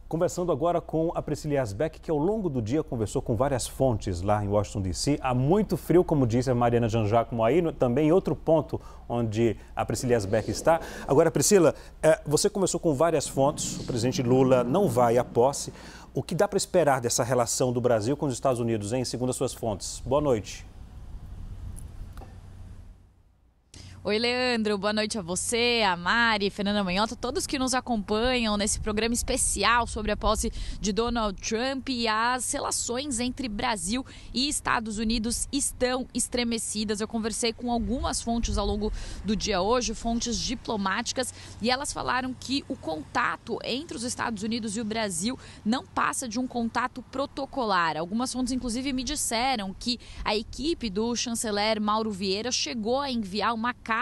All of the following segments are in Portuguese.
Conversando agora com a Priscila Asbeck, que ao longo do dia conversou com várias fontes lá em Washington, D.C. Há muito frio, como disse a Mariana Jean-Jacques aí, também outro ponto onde a Priscila Asbeck está. Agora, Priscila, você conversou com várias fontes, o presidente Lula não vai à posse. O que dá para esperar dessa relação do Brasil com os Estados Unidos, hein, segundo as suas fontes? Boa noite. Oi, Leandro, boa noite a você, a Mari, Fernanda Manhota, todos que nos acompanham nesse programa especial sobre a posse de Donald Trump. E as relações entre Brasil e Estados Unidos estão estremecidas. Eu conversei com algumas fontes ao longo do dia hoje, fontes diplomáticas, e elas falaram que o contato entre os Estados Unidos e o Brasil não passa de um contato protocolar. Algumas fontes, inclusive, me disseram que a equipe do chanceler Mauro Vieira chegou a enviar uma carta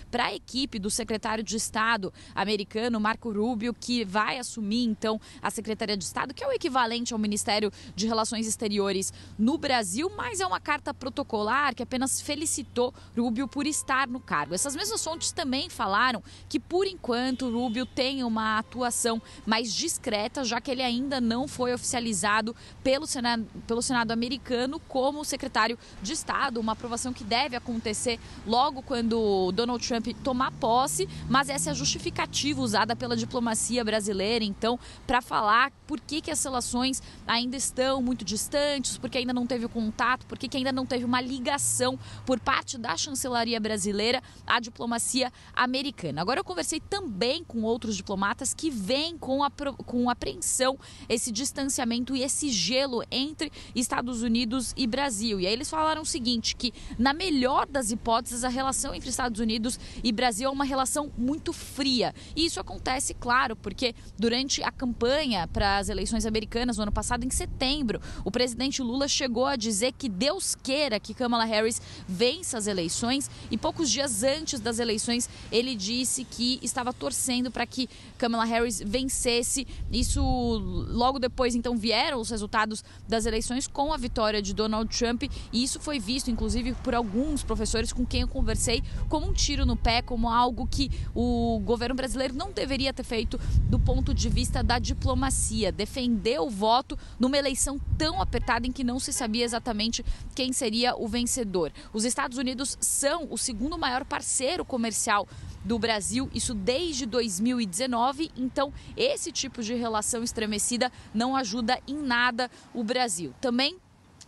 para a equipe do secretário de Estado americano, Marco Rubio, que vai assumir, então, a Secretaria de Estado, que é o equivalente ao Ministério de Relações Exteriores no Brasil, mas é uma carta protocolar que apenas felicitou Rubio por estar no cargo. Essas mesmas fontes também falaram que, por enquanto, Rubio tem uma atuação mais discreta, já que ele ainda não foi oficializado pelo Senado americano como secretário de Estado, uma aprovação que deve acontecer logo quando Donald Trump tomar posse, mas essa é a justificativa usada pela diplomacia brasileira, então, para falar por que as relações ainda estão muito distantes, porque ainda não teve o contato, porque ainda não teve uma ligação por parte da chancelaria brasileira à diplomacia americana. Agora, eu conversei também com outros diplomatas que veem com apreensão esse distanciamento e esse gelo entre Estados Unidos e Brasil. E aí eles falaram o seguinte, que na melhor das hipóteses a relação entre Estados Unidos e Brasil é uma relação muito fria. E isso acontece, claro, porque durante a campanha para as eleições americanas no ano passado, em setembro, o presidente Lula chegou a dizer que Deus queira que Kamala Harris vença as eleições, e poucos dias antes das eleições ele disse que estava torcendo para que Kamala Harris vencesse. Isso logo depois, então, vieram os resultados das eleições com a vitória de Donald Trump, e isso foi visto, inclusive, por alguns professores com quem eu conversei, como um tiro no pé, como algo que o governo brasileiro não deveria ter feito do ponto de vista da diplomacia, defender o voto numa eleição tão apertada em que não se sabia exatamente quem seria o vencedor. Os Estados Unidos são o segundo maior parceiro comercial do Brasil, isso desde 2019, então esse tipo de relação estremecida não ajuda em nada o Brasil. Também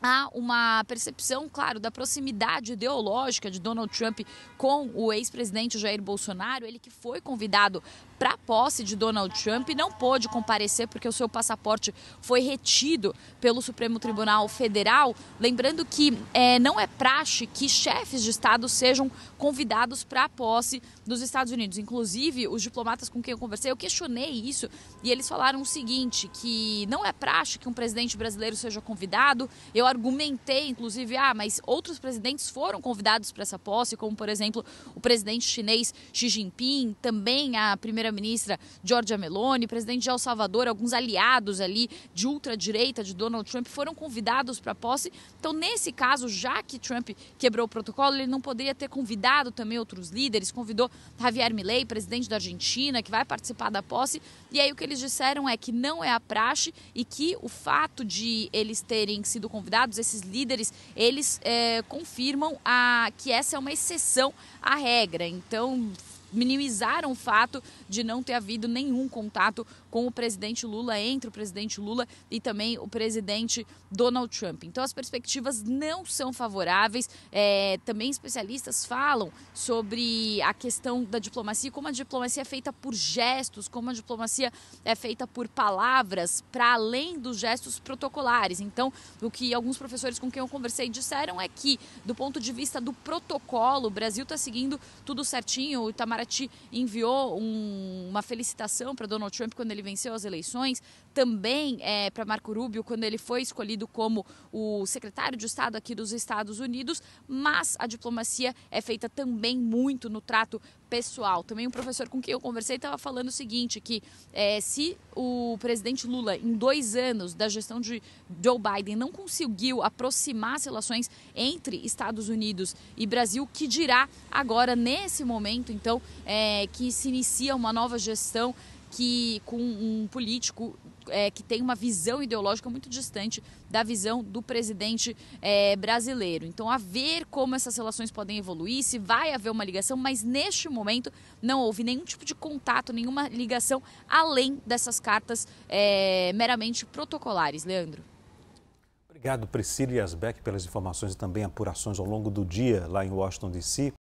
há uma percepção, claro, da proximidade ideológica de Donald Trump com o ex-presidente Jair Bolsonaro, ele que foi convidado para a posse de Donald Trump, não pôde comparecer porque o seu passaporte foi retido pelo Supremo Tribunal Federal. Lembrando que não é praxe que chefes de Estado sejam convidados para a posse dos Estados Unidos. Inclusive, os diplomatas com quem eu conversei, eu questionei isso e eles falaram o seguinte, que não é praxe que um presidente brasileiro seja convidado. Eu argumentei, inclusive, mas outros presidentes foram convidados para essa posse, como, por exemplo, o presidente chinês Xi Jinping, também a primeira-ministra Giorgia Meloni, presidente de El Salvador, alguns aliados ali de ultradireita de Donald Trump foram convidados para a posse. Então, nesse caso, já que Trump quebrou o protocolo, ele não poderia ter convidado também outros líderes, convidou Javier Milei, presidente da Argentina, que vai participar da posse. E aí o que eles disseram é que não é a praxe e que o fato de eles terem sido convidados, esses líderes, eles confirmam que essa é uma exceção à regra. Então, minimizaram o fato de não ter havido nenhum contato com o presidente Lula, entre o presidente Lula e também o presidente Donald Trump. Então, as perspectivas não são favoráveis. Também especialistas falam sobre a questão da diplomacia, como a diplomacia é feita por gestos, como a diplomacia é feita por palavras, para além dos gestos protocolares. Então, o que alguns professores com quem eu conversei disseram é que, do ponto de vista do protocolo, o Brasil está seguindo tudo certinho. O Itamaraty enviou uma felicitação para Donald Trump quando ele venceu as eleições, também para Marco Rubio quando ele foi escolhido como o secretário de Estado aqui dos Estados Unidos, mas a diplomacia é feita também muito no trato pessoal. Também um professor com quem eu conversei estava falando o seguinte, que se o presidente Lula, em 2 anos da gestão de Joe Biden, não conseguiu aproximar as relações entre Estados Unidos e Brasil, que dirá agora, nesse momento, então, que se inicia uma nova gestão que com um político que têm uma visão ideológica muito distante da visão do presidente brasileiro. Então, a ver como essas relações podem evoluir, se vai haver uma ligação, mas neste momento não houve nenhum tipo de contato, nenhuma ligação além dessas cartas meramente protocolares. Leandro. Obrigado, Priscila Yazbek, pelas informações e também apurações ao longo do dia lá em Washington, D.C.